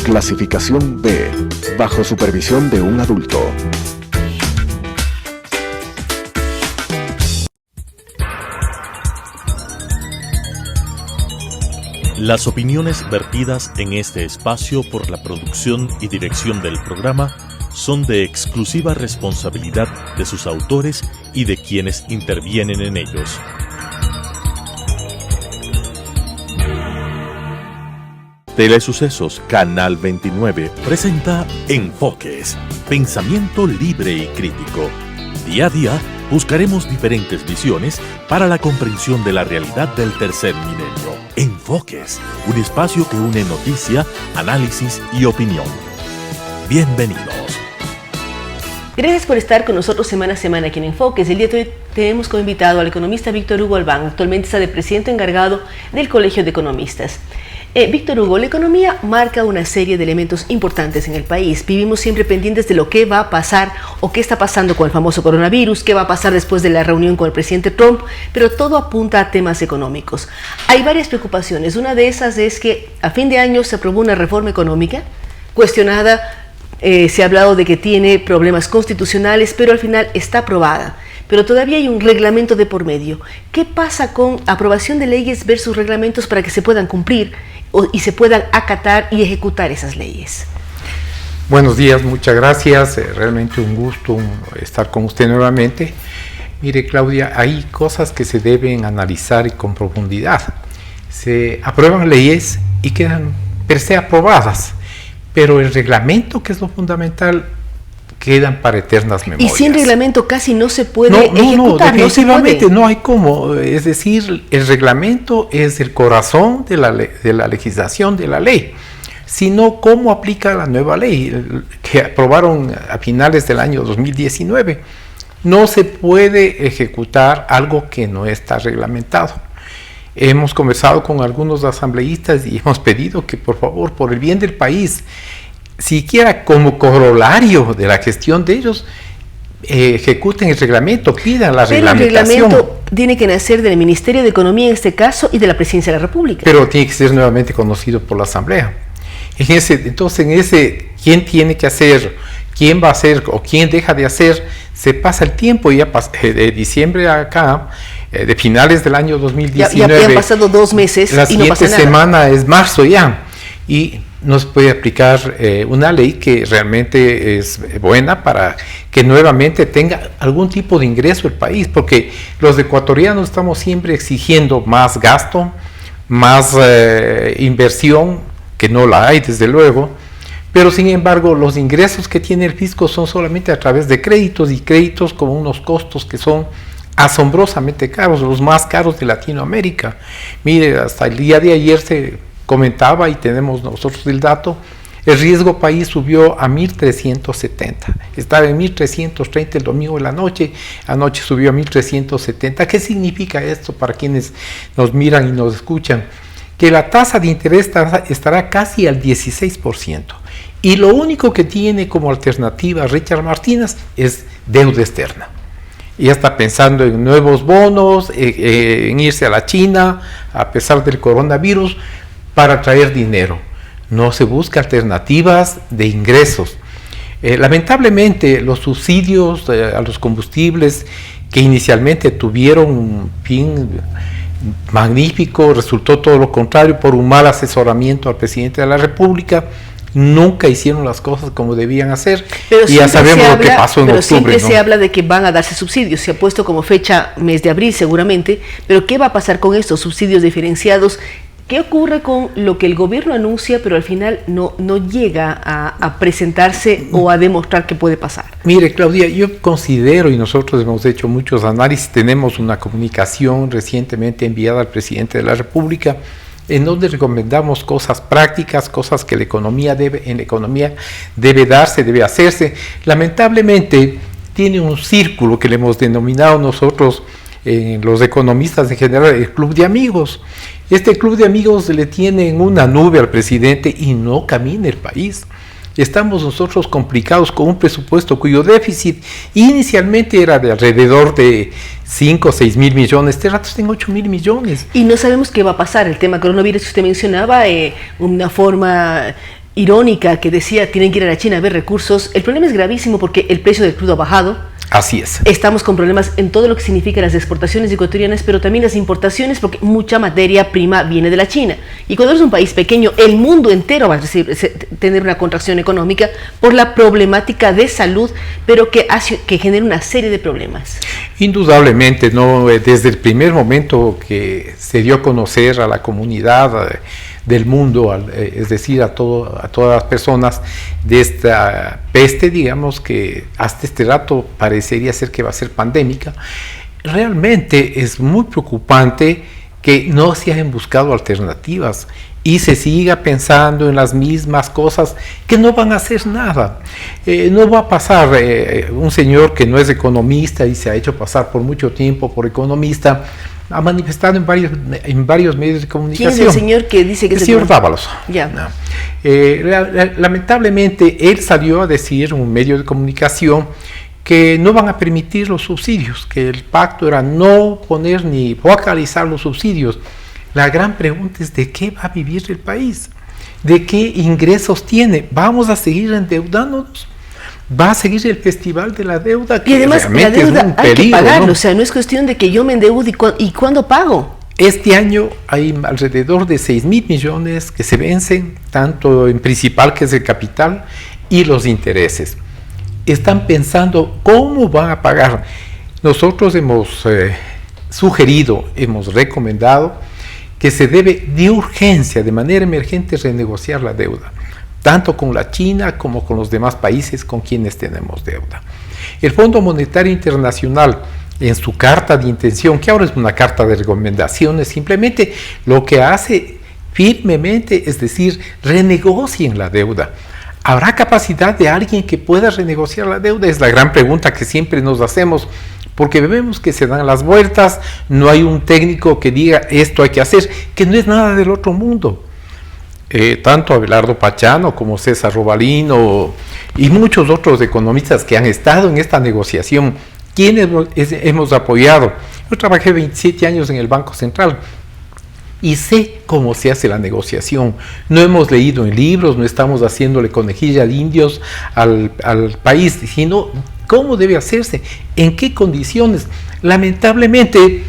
Clasificación B, bajo supervisión de un adulto. Las opiniones vertidas en este espacio por la producción y dirección del programa son de exclusiva responsabilidad de sus autores y de quienes intervienen en ellos. Telesucesos Canal 29 presenta Enfoques, pensamiento libre y crítico. Día a día buscaremos diferentes visiones para la comprensión de la realidad del tercer milenio. Enfoques, un espacio que une noticia, análisis y opinión. Bienvenidos. Gracias por estar con nosotros semana a semana aquí en Enfoques. El día de hoy tenemos como invitado al economista Víctor Hugo Albán, actualmente está de presidente encargado del Colegio de Economistas. Víctor Hugo, la economía marca una serie de elementos importantes en el país. Vivimos siempre pendientes de lo que va a pasar o qué está pasando con el famoso coronavirus, qué va a pasar después de la reunión con el presidente Trump, pero todo apunta a temas económicos. Hay varias preocupaciones. Una de esas es que a fin de año se aprobó una reforma económica cuestionada. Se ha hablado de que tiene problemas constitucionales, pero al final está aprobada. Pero todavía hay un reglamento de por medio. ¿Qué pasa con aprobación de leyes versus reglamentos para que se puedan cumplir y se puedan acatar y ejecutar esas leyes? Buenos días, muchas gracias. Realmente un gusto estar con usted nuevamente. Mire, Claudia, hay cosas que se deben analizar y con profundidad. Se aprueban leyes y quedan per se aprobadas, pero el reglamento, que es lo fundamental, quedan para eternas memorias. Y sin reglamento casi no se puede ejecutar. No, definitivamente no hay cómo. Es decir, el reglamento es el corazón de la legislación de la ley. Sino cómo aplica la nueva ley que aprobaron a finales del año 2019. No se puede ejecutar algo que no está reglamentado. Hemos conversado con algunos asambleístas y hemos pedido que, por favor, por el bien del país, siquiera como corolario de la gestión de ellos, ejecuten el reglamento, pidan la reglamentación. Pero el reglamento tiene que nacer del Ministerio de Economía en este caso y de la Presidencia de la República. Pero tiene que ser nuevamente conocido por la Asamblea. Entonces, ¿quién tiene que hacer? ¿Quién va a hacer o quién deja de hacer? Se pasa el tiempo, ya de diciembre a acá, de finales del año 2019. Ya han pasado 2 meses la y no pasa nada. La siguiente semana es marzo ya. Y no se puede aplicar una ley que realmente es buena para que nuevamente tenga algún tipo de ingreso el país, porque los ecuatorianos estamos siempre exigiendo más gasto, más inversión, que no la hay desde luego, pero sin embargo los ingresos que tiene el fisco son solamente a través de créditos, y créditos con unos costos que son asombrosamente caros, los más caros de Latinoamérica. Mire, hasta el día de ayer se comentaba, y tenemos nosotros el dato, el riesgo país subió a 1.370, estaba en 1.330 el domingo de la noche, anoche subió a 1.370. ¿Qué significa esto para quienes nos miran y nos escuchan? Que la tasa de interés estará casi al 16%, y lo único que tiene como alternativa Richard Martínez es deuda externa. Ya está pensando en nuevos bonos, en irse a la China, a pesar del coronavirus, para traer dinero. No se busca alternativas de ingresos. Lamentablemente, los subsidios a los combustibles, que inicialmente tuvieron un fin magnífico, resultó todo lo contrario por un mal asesoramiento al presidente de la República. Nunca hicieron las cosas como debían hacer, y ya sabemos lo que pasó en octubre. Pero siempre se habla de que van a darse subsidios. Se ha puesto como fecha mes de abril seguramente, pero ¿qué va a pasar con estos subsidios diferenciados? ¿Qué ocurre con lo que el gobierno anuncia, pero al final no llega a presentarse o a demostrar que puede pasar? Mire, Claudia, yo considero, y nosotros hemos hecho muchos análisis, tenemos una comunicación recientemente enviada al presidente de la República, en donde recomendamos cosas prácticas, cosas que en la economía debe darse, debe hacerse. Lamentablemente tiene un círculo que le hemos denominado nosotros, los economistas en general, el club de amigos. Este club de amigos le tiene en una nube al presidente y no camina el país. Estamos nosotros complicados con un presupuesto cuyo déficit inicialmente era de alrededor de 5 o 6 mil millones, este rato está en 8 mil millones. Y no sabemos qué va a pasar. El tema coronavirus que usted mencionaba, una forma irónica que decía tienen que ir a la China a ver recursos, el problema es gravísimo porque el precio del crudo ha bajado. Así es. Estamos con problemas en todo lo que significa las exportaciones ecuatorianas, pero también las importaciones, porque mucha materia prima viene de la China. Y cuando es un país pequeño, el mundo entero va a tener una contracción económica por la problemática de salud, pero que genera una serie de problemas. Indudablemente, ¿no? Desde el primer momento que se dio a conocer a la comunidad del mundo, es decir, a todas las personas de esta peste, digamos, que hasta este rato parecería ser que va a ser pandémica, realmente es muy preocupante que no se hayan buscado alternativas y se siga pensando en las mismas cosas que no van a hacer nada. No va a pasar, un señor que no es economista y se ha hecho pasar por mucho tiempo por economista, ha manifestado en varios medios de comunicación. ¿Quién es el señor que dice que el señor Dávalos? Ya. No. Lamentablemente, él salió a decir en un medio de comunicación que no van a permitir los subsidios, que el pacto era no poner ni focalizar los subsidios. La gran pregunta es: ¿de qué va a vivir el país? ¿De qué ingresos tiene? ¿Vamos a seguir endeudándonos? ¿Va a seguir el festival de la deuda? Que y además la deuda hay que pagarlo, ¿no? O sea, no es cuestión de que yo me endeude y ¿cuándo pago? Este año hay alrededor de 6,000 millones que se vencen, tanto en principal, que es el capital, y los intereses. Están pensando cómo van a pagar. Nosotros hemos sugerido, hemos recomendado que se debe de urgencia, de manera emergente, renegociar la deuda, tanto con la China como con los demás países con quienes tenemos deuda. El Fondo Monetario Internacional, en su carta de intención, que ahora es una carta de recomendaciones, simplemente lo que hace firmemente es decir: renegocien la deuda. ¿Habrá capacidad de alguien que pueda renegociar la deuda? Es la gran pregunta que siempre nos hacemos, porque vemos que se dan las vueltas, no hay un técnico que diga esto hay que hacer, que no es nada del otro mundo. Tanto Abelardo Pachano como César Robalino y muchos otros economistas que han estado en esta negociación, quienes hemos apoyado. Yo trabajé 27 años en el Banco Central y sé cómo se hace la negociación. No hemos leído en libros, no estamos haciéndole conejilla de indios al país, sino cómo debe hacerse, en qué condiciones. Lamentablemente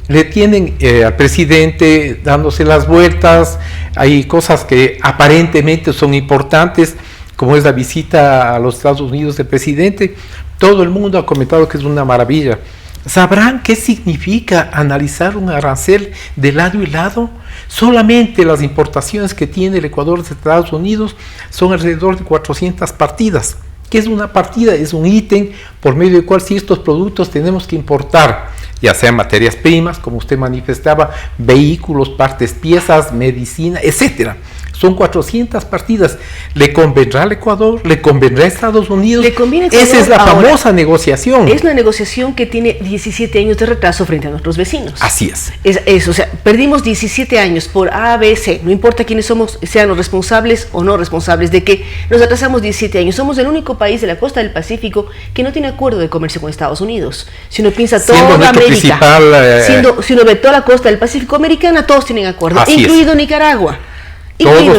le tienen al presidente dándose las vueltas. Hay cosas que aparentemente son importantes, como es la visita a los Estados Unidos del presidente. Todo el mundo ha comentado que es una maravilla. ¿Sabrán qué significa analizar un arancel de lado y lado? Solamente las importaciones que tiene el Ecuador de Estados Unidos son alrededor de 400 partidas. ¿Qué es una partida? Es un ítem por medio del cual ciertos productos tenemos que importar, ya sean materias primas, como usted manifestaba, vehículos, partes, piezas, medicina, etcétera. Son 400 partidas. ¿Le convendrá al Ecuador? ¿Le convendrá a Estados Unidos? ¿Le conviene Ecuador? Esa es la famosa negociación. Es una negociación que tiene 17 años de retraso frente a nuestros vecinos. Así es. O sea, perdimos 17 años por A, B, C. No importa quiénes somos, sean los responsables o no responsables de que nos atrasamos 17 años. Somos el único país de la costa del Pacífico que no tiene acuerdo de comercio con Estados Unidos. Si uno piensa toda América, si uno ve toda la costa del Pacífico americana, todos tienen acuerdo, incluido Nicaragua.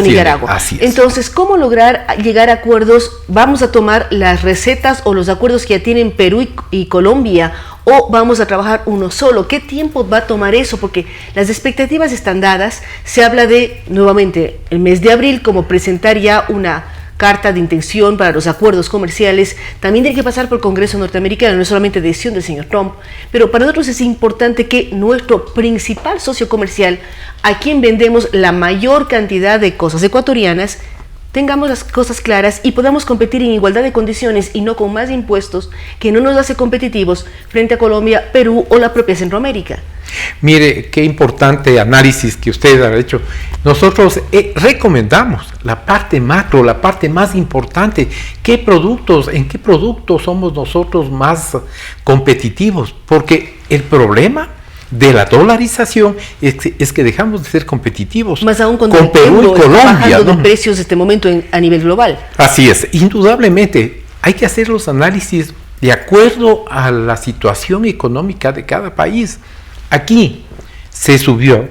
Nicaragua. Entonces, ¿cómo lograr llegar a acuerdos? ¿Vamos a tomar las recetas o los acuerdos que ya tienen Perú y Colombia, o vamos a trabajar uno solo? ¿Qué tiempo va a tomar eso? Porque las expectativas están dadas. Se habla de, nuevamente, el mes de abril, como presentar ya una carta de intención para los acuerdos comerciales. También tiene que pasar por el Congreso norteamericano, no es solamente decisión del señor Trump, pero para nosotros es importante que nuestro principal socio comercial, a quien vendemos la mayor cantidad de cosas ecuatorianas, tengamos las cosas claras y podamos competir en igualdad de condiciones y no con más impuestos que no nos hace competitivos frente a Colombia, Perú o la propia Centroamérica. Mire, qué importante análisis que usted ha hecho. Nosotros recomendamos la parte macro, la parte más importante. ¿En qué productos somos nosotros más competitivos? Porque el problema de la dolarización es que dejamos de ser competitivos. Más aún con Perú y Colombia, ¿no? De precios de este momento a nivel global. Así es, indudablemente hay que hacer los análisis de acuerdo a la situación económica de cada país. Aquí se subió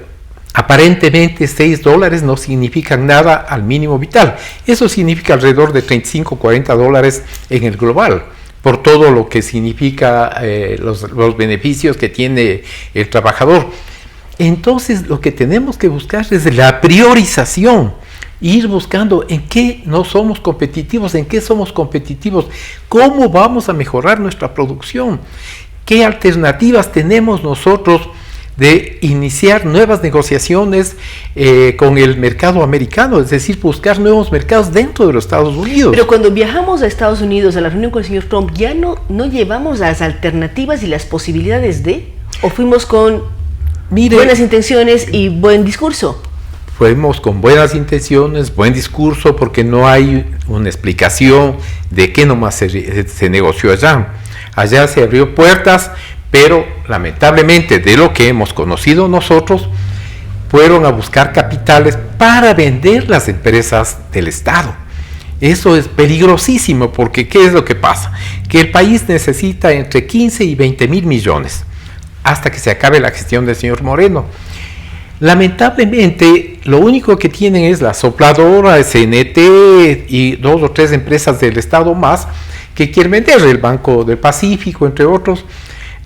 Aparentemente $6 no significan nada al mínimo vital. Eso significa alrededor de 35, $40 en el global, por todo lo que significa los beneficios que tiene el trabajador. Entonces lo que tenemos que buscar es la priorización, ir buscando en qué no somos competitivos, en qué somos competitivos, cómo vamos a mejorar nuestra producción, qué alternativas tenemos nosotros de iniciar nuevas negociaciones con el mercado americano, es decir, buscar nuevos mercados dentro de los Estados Unidos. Pero cuando viajamos a Estados Unidos a la reunión con el señor Trump, ¿ya no llevamos las alternativas y las posibilidades de? ¿O fuimos con buenas intenciones y buen discurso? Fuimos con buenas intenciones, buen discurso, porque no hay una explicación de qué nomás se negoció allá. Allá se abrió puertas, pero lamentablemente de lo que hemos conocido nosotros, fueron a buscar capitales para vender las empresas del Estado. Eso es peligrosísimo, porque ¿qué es lo que pasa? Que el país necesita entre 15 y 20 mil millones hasta que se acabe la gestión del señor Moreno. Lamentablemente, lo único que tienen es la sopladora, CNT y 2 o 3 empresas del Estado más que quieren vender, el Banco del Pacífico, entre otros.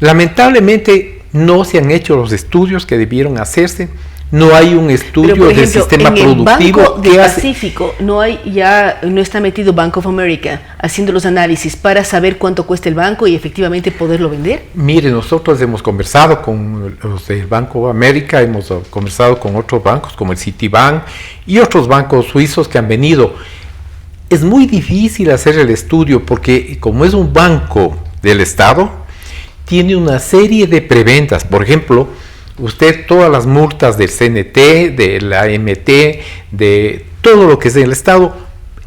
Lamentablemente no se han hecho los estudios que debieron hacerse, no hay un estudio del sistema productivo. Banco del Pacífico no está metido Bank of America haciendo los análisis para saber cuánto cuesta el banco y efectivamente poderlo vender. Mire, nosotros hemos conversado con los del Banco of America, hemos conversado con otros bancos como el Citibank y otros bancos suizos que han venido. Es muy difícil hacer el estudio porque como es un banco del Estado, tiene una serie de preventas. Por ejemplo, usted todas las multas del CNT, de la AMT, de todo lo que es del Estado,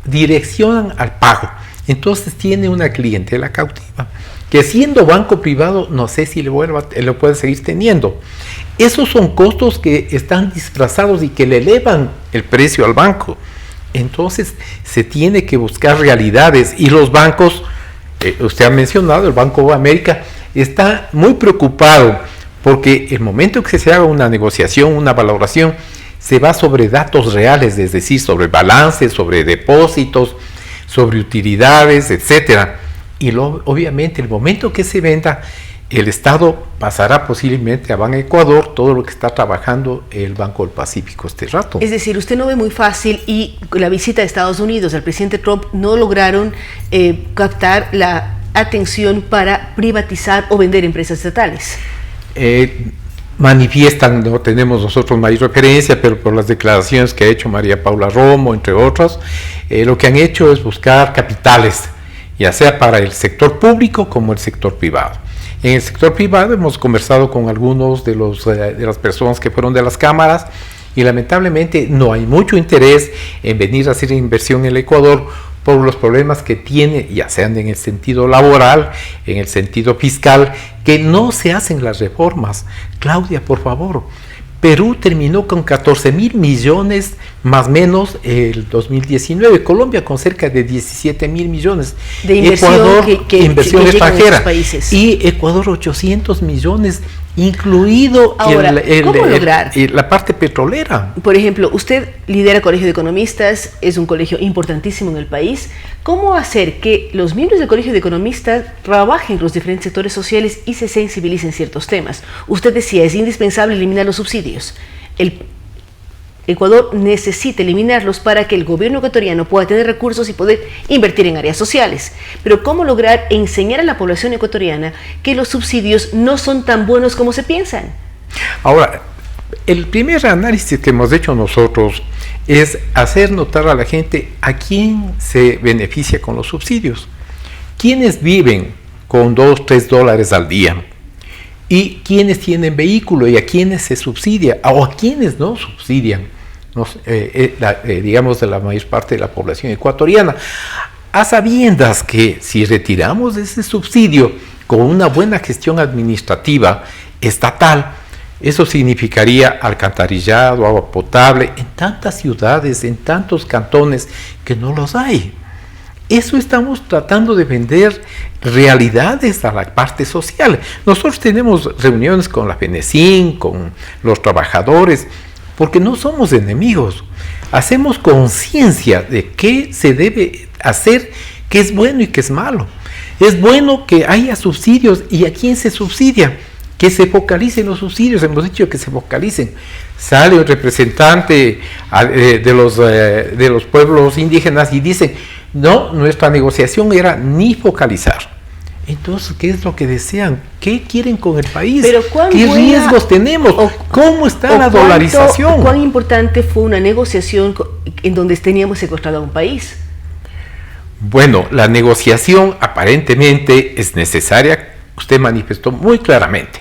direccionan al pago. Entonces tiene una clientela cautiva, que siendo banco privado, no sé si lo puede seguir teniendo. Esos son costos que están disfrazados y que le elevan el precio al banco. Entonces se tiene que buscar realidades y los bancos, usted ha mencionado, el Banco de América, está muy preocupado porque el momento que se haga una negociación, una valoración, se va sobre datos reales, es decir, sobre balances, sobre depósitos, sobre utilidades, etcétera. Y obviamente el momento que se venda, el Estado pasará posiblemente a Ban Ecuador todo lo que está trabajando el Banco del Pacífico este rato. Es decir, usted no ve muy fácil y con la visita de Estados Unidos al presidente Trump no lograron captar la atención para privatizar o vender empresas estatales. Manifiestan, no tenemos nosotros mayor referencia, pero por las declaraciones que ha hecho María Paula Romo, entre otros, lo que han hecho es buscar capitales, ya sea para el sector público como el sector privado. En el sector privado hemos conversado con algunos de las personas que fueron de las cámaras y lamentablemente no hay mucho interés en venir a hacer inversión en el Ecuador por los problemas que tiene, ya sean en el sentido laboral, en el sentido fiscal, que no se hacen las reformas. Claudia, por favor, Perú terminó con 14 mil millones más o menos el 2019, Colombia con cerca de 17 mil millones, de inversión, Ecuador inversión extranjera y Ecuador 800 millones, incluido ahora, ¿cómo lograr? La parte petrolera. Por ejemplo, usted lidera Colegio de Economistas, es un colegio importantísimo en el país. ¿Cómo hacer que los miembros del Colegio de Economistas trabajen en los diferentes sectores sociales y se sensibilicen ciertos temas? Usted decía, es indispensable eliminar los subsidios. El Ecuador necesita eliminarlos para que el gobierno ecuatoriano pueda tener recursos y poder invertir en áreas sociales. Pero ¿cómo lograr enseñar a la población ecuatoriana que los subsidios no son tan buenos como se piensan? Ahora, el primer análisis que hemos hecho nosotros es hacer notar a la gente a quién se beneficia con los subsidios. ¿Quiénes viven con $2-3 al día? ¿Y quiénes tienen vehículo y a quiénes se subsidia o a quiénes no subsidian? Digamos de la mayor parte de la población ecuatoriana, a sabiendas que si retiramos ese subsidio con una buena gestión administrativa estatal, eso significaría alcantarillado, agua potable en tantas ciudades, en tantos cantones que no los hay. Eso estamos tratando de vender realidades a la parte social. Nosotros tenemos reuniones con la FENECIN, con los trabajadores, porque no somos enemigos. Hacemos conciencia de qué se debe hacer, qué es bueno y qué es malo. Es bueno que haya subsidios, y a quién se subsidia, que se focalicen los subsidios. Hemos dicho que se focalicen. Sale un representante de los pueblos indígenas y dice, no, nuestra negociación era ni focalizar. Entonces, ¿qué es lo que desean? ¿Qué quieren con el país? ¿Qué riesgos tenemos? ¿Cómo está la dolarización? ¿Cuán importante fue una negociación en donde teníamos secuestrado a un país? Bueno, la negociación aparentemente es necesaria. Usted manifestó muy claramente.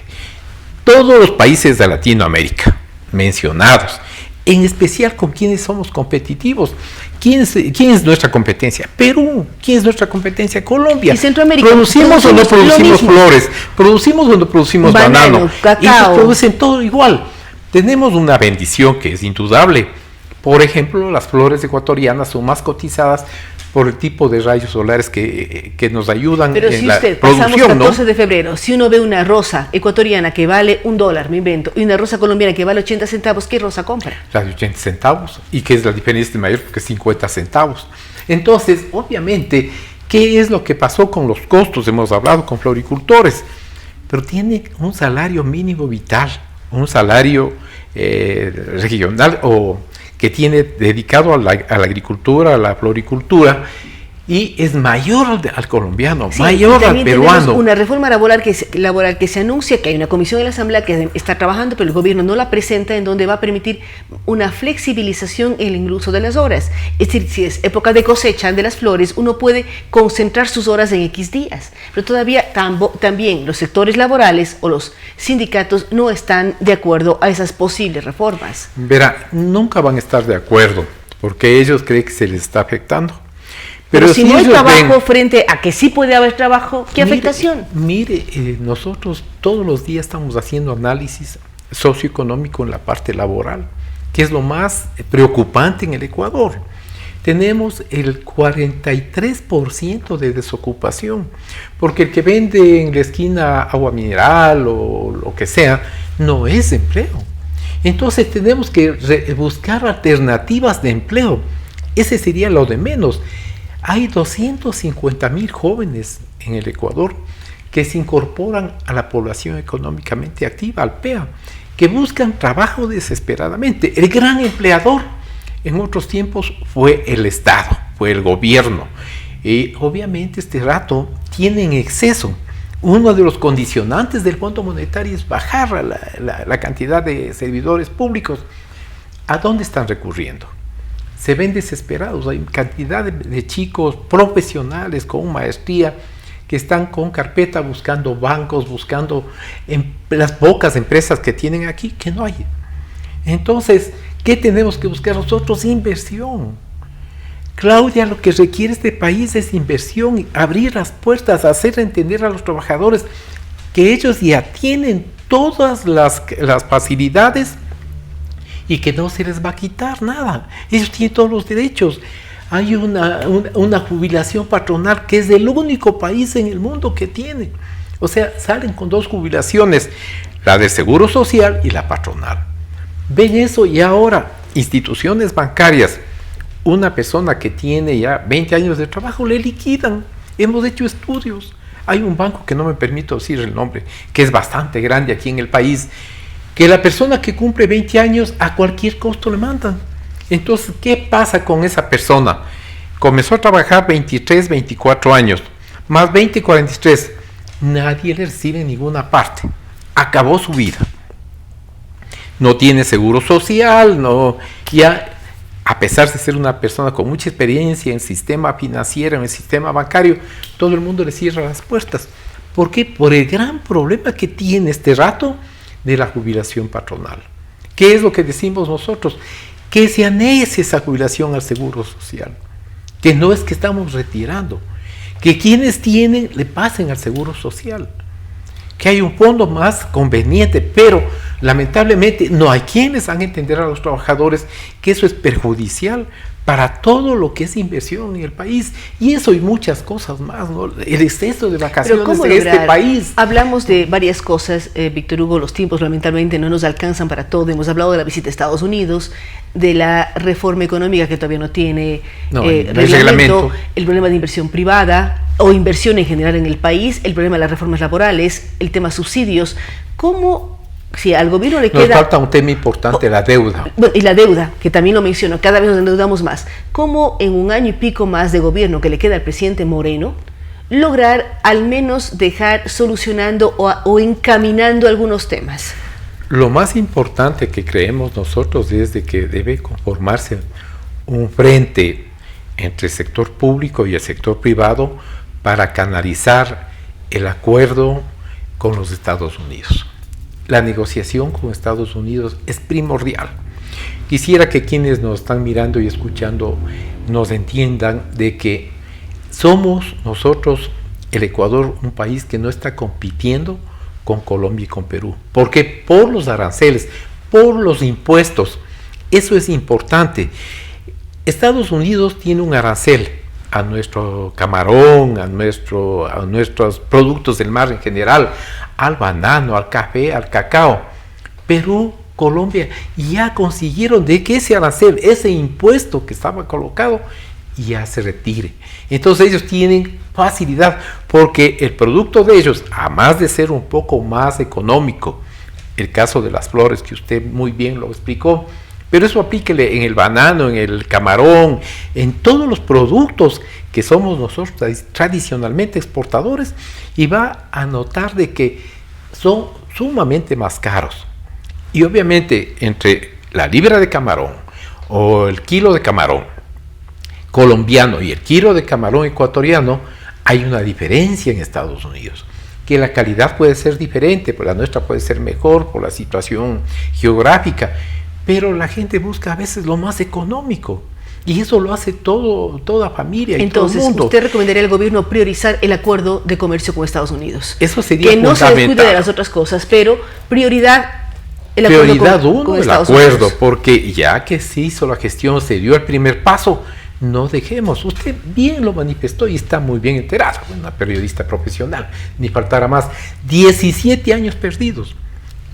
Todos los países de Latinoamérica mencionados, en especial con quienes somos competitivos. ¿Quién es nuestra competencia? Perú. ¿Quién es nuestra competencia? Colombia. ¿Y Centroamérica? ¿Producimos o no producimos flores? ¿Producimos o no producimos banano? Cacao. Ellos producen todo igual. Tenemos una bendición que es indudable. Por ejemplo, las flores ecuatorianas son más cotizadas por el tipo de rayos solares que nos ayudan en la producción. Pero si usted, pasamos 14 de febrero, si uno ve una rosa ecuatoriana que vale $1, me invento, y una rosa colombiana que vale 80 centavos, ¿qué rosa compra? La de 80 centavos, y que es la diferencia mayor, porque es 50 centavos. Entonces, obviamente, ¿qué es lo que pasó con los costos? Hemos hablado con floricultores, pero tiene un salario mínimo vital, un salario regional o que tiene dedicado a la agricultura, a la floricultura, y es mayor al colombiano, sí, mayor al peruano. Una reforma laboral que se anuncia, que hay una comisión en la Asamblea que está trabajando, pero el gobierno no la presenta, en donde va a permitir una flexibilización en el uso de las horas. Es decir, si es época de cosecha de las flores, uno puede concentrar sus horas en X días, pero todavía también los sectores laborales o los sindicatos no están de acuerdo a esas posibles reformas. Verá, nunca van a estar de acuerdo, porque ellos creen que se les está afectando. Pero si no hay trabajo frente a que sí puede haber trabajo, ¿qué afectación? Mire, nosotros todos los días estamos haciendo análisis socioeconómico en la parte laboral, que es lo más preocupante en el Ecuador. Tenemos el 43% de desocupación, porque el que vende en la esquina agua mineral o lo que sea, no es empleo. Entonces tenemos que buscar alternativas de empleo. Ese sería lo de menos. Hay 250,000 jóvenes en el Ecuador que se incorporan a la población económicamente activa, al PEA, que buscan trabajo desesperadamente. El gran empleador en otros tiempos fue el Estado, fue el gobierno. Y obviamente este rato tiene en exceso. Uno de los condicionantes del Fondo Monetario es bajar la cantidad de servidores públicos. ¿A dónde están recurriendo? Se ven desesperados. Hay cantidad de chicos profesionales con maestría que están con carpeta buscando bancos, buscando las pocas empresas que tienen aquí, que no hay. Entonces, ¿qué tenemos que buscar nosotros? Inversión. Claudia, lo que requiere este país es inversión, abrir las puertas, hacer entender a los trabajadores que ellos ya tienen todas las facilidades y que no se les va a quitar nada. Ellos tienen todos los derechos. Hay una jubilación patronal que es el único país en el mundo que tiene. O sea, salen con 2 jubilaciones, la de Seguro Social y la patronal. Ven eso, y ahora instituciones bancarias, una persona que tiene ya 20 años de trabajo, le liquidan. Hemos hecho estudios. Hay un banco, que no me permito decir el nombre, que es bastante grande aquí en el país, que la persona que cumple 20 años a cualquier costo le mandan. Entonces, ¿qué pasa con esa persona? Comenzó a trabajar 23, 24 años, más 20, 43. Nadie le recibe en ninguna parte. Acabó su vida. No tiene seguro social, ya, a pesar de ser una persona con mucha experiencia en el sistema financiero, en el sistema bancario, todo el mundo le cierra las puertas. ¿Por qué? Por el gran problema que tiene este rato de la jubilación patronal. ¿Qué es lo que decimos nosotros? Que se anexe esa jubilación al seguro social, que no es que estamos retirando, que quienes tienen le pasen al seguro social, que hay un fondo más conveniente, pero lamentablemente no hay quienes hagan entender a los trabajadores que eso es perjudicial para todo lo que es inversión en el país, y eso y muchas cosas más, ¿no? El exceso de vacaciones en este país. Hablamos de varias cosas, Víctor Hugo, los tiempos lamentablemente no nos alcanzan para todo. Hemos hablado de la visita a Estados Unidos, de la reforma económica que todavía no tiene reglamento, el problema de inversión privada o inversión en general en el país, el problema de las reformas laborales, el tema subsidios. ¿Cómo? Si al gobierno le queda... Nos falta un tema importante, la deuda. Bueno, y la deuda, que también lo menciono, cada vez nos endeudamos más. ¿Cómo en un año y pico más de gobierno que le queda al presidente Moreno, lograr al menos dejar solucionando o encaminando algunos temas? Lo más importante que creemos nosotros es de que debe conformarse un frente entre el sector público y el sector privado para canalizar el acuerdo con los Estados Unidos. La negociación con Estados Unidos es primordial. Quisiera que quienes nos están mirando y escuchando nos entiendan de que somos nosotros, el Ecuador, un país que no está compitiendo con Colombia y con Perú. Porque por los aranceles, por los impuestos, eso es importante. Estados Unidos tiene un arancel a nuestro camarón, a nuestros productos del mar en general, al banano, al café, al cacao. Perú, Colombia ya consiguieron de que ese arancel, ese impuesto que estaba colocado, ya se retire. Entonces ellos tienen facilidad porque el producto de ellos, además de ser un poco más económico, el caso de las flores que usted muy bien lo explicó, pero eso aplíquele en el banano, en el camarón, en todos los productos que somos nosotros tradicionalmente exportadores, y va a notar de que son sumamente más caros. Y obviamente entre la libra de camarón o el kilo de camarón colombiano y el kilo de camarón ecuatoriano, hay una diferencia en Estados Unidos, que la calidad puede ser diferente, pues la nuestra puede ser mejor por la situación geográfica, pero la gente busca a veces lo más económico, y eso lo hace toda familia y entonces, todo el mundo. ¿usted recomendaría al gobierno priorizar el acuerdo de comercio con Estados Unidos? Eso sería que no fundamental. se descuide de las otras cosas, pero prioridad el prioridad acuerdo con el acuerdo, porque ya que se hizo la gestión, se dio el primer paso, no dejemos. Usted bien lo manifestó y está muy bien enterado, una periodista profesional, ni faltara más. 17 años perdidos.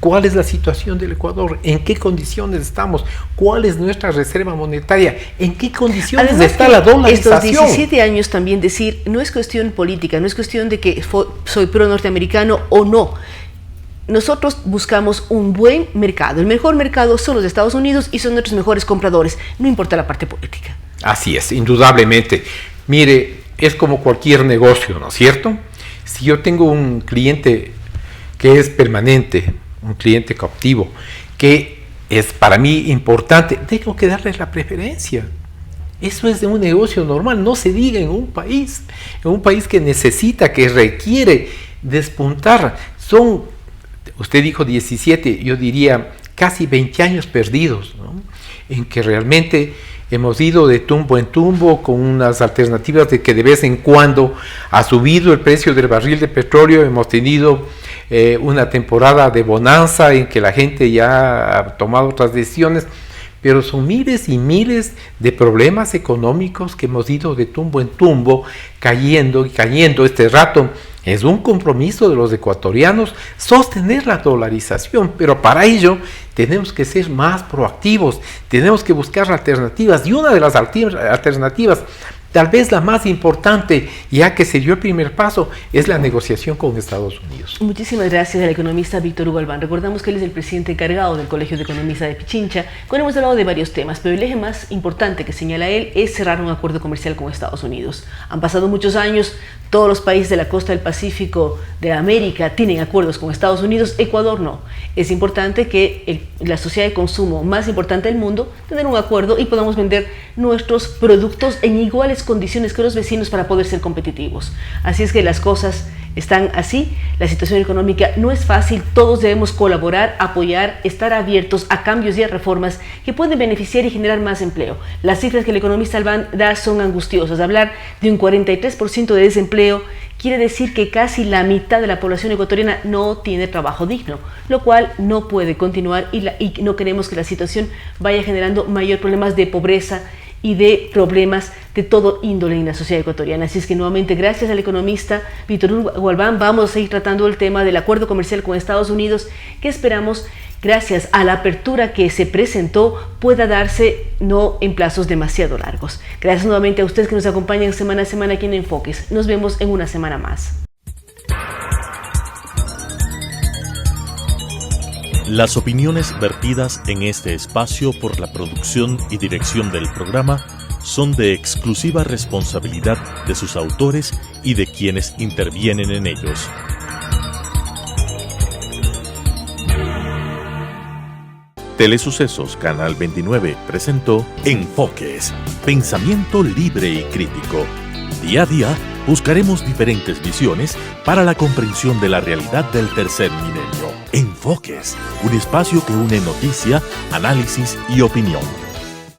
¿Cuál es la situación del Ecuador? ¿En qué condiciones estamos? ¿Cuál es nuestra reserva monetaria? ¿En qué condiciones además está la dolarización? Estos 17 años también decir, no es cuestión política, no es cuestión de que soy pro norteamericano o no. Nosotros buscamos un buen mercado. El mejor mercado son los Estados Unidos y son nuestros mejores compradores, no importa la parte política. Así es, indudablemente. Mire, es como cualquier negocio, ¿no es cierto? Si yo tengo un cliente que es permanente, un cliente cautivo, que es para mí importante, tengo que darle la preferencia. Eso es de un negocio normal, no se diga en un país que necesita, que requiere despuntar. Usted dijo 17, yo diría casi 20 años perdidos, ¿no? En que realmente hemos ido de tumbo en tumbo con unas alternativas de que de vez en cuando ha subido el precio del barril de petróleo, hemos tenido una temporada de bonanza en que la gente ya ha tomado otras decisiones, pero son miles y miles de problemas económicos que hemos ido de tumbo en tumbo, cayendo y cayendo. Este rato es un compromiso de los ecuatorianos sostener la dolarización, pero para ello tenemos que ser más proactivos, tenemos que buscar alternativas, y una de las alternativas, tal vez la más importante, ya que se dio el primer paso, es la negociación con Estados Unidos. Muchísimas gracias al economista Víctor Hugo Albán. Recordamos que él es el presidente encargado del Colegio de Economistas de Pichincha, cuando hemos hablado de varios temas, pero el eje más importante que señala él es cerrar un acuerdo comercial con Estados Unidos. Han pasado muchos años, todos los países de la costa del Pacífico de América tienen acuerdos con Estados Unidos, Ecuador no. Es importante que la sociedad de consumo más importante del mundo tener un acuerdo y podamos vender nuestros productos en iguales condiciones que los vecinos para poder ser competitivos. Así es que las cosas están así, la situación económica no es fácil, todos debemos colaborar, apoyar, estar abiertos a cambios y a reformas que pueden beneficiar y generar más empleo. Las cifras que el economista Albán da son angustiosas, hablar de un 43% de desempleo quiere decir que casi la mitad de la población ecuatoriana no tiene trabajo digno, lo cual no puede continuar y no queremos que la situación vaya generando mayor problemas de pobreza y de problemas de todo índole en la sociedad ecuatoriana. Así es que nuevamente, gracias al economista Víctor Hugo Albán, vamos a seguir tratando el tema del acuerdo comercial con Estados Unidos, que esperamos, gracias a la apertura que se presentó, pueda darse no en plazos demasiado largos. Gracias nuevamente a ustedes que nos acompañan semana a semana aquí en Enfoques. Nos vemos en una semana más. Las opiniones vertidas en este espacio por la producción y dirección del programa son de exclusiva responsabilidad de sus autores y de quienes intervienen en ellos. Telesucesos Canal 29 presentó Enfoques, pensamiento libre y crítico. Día a día buscaremos diferentes visiones para la comprensión de la realidad del tercer milenio. Enfoques, un espacio que une noticia, análisis y opinión.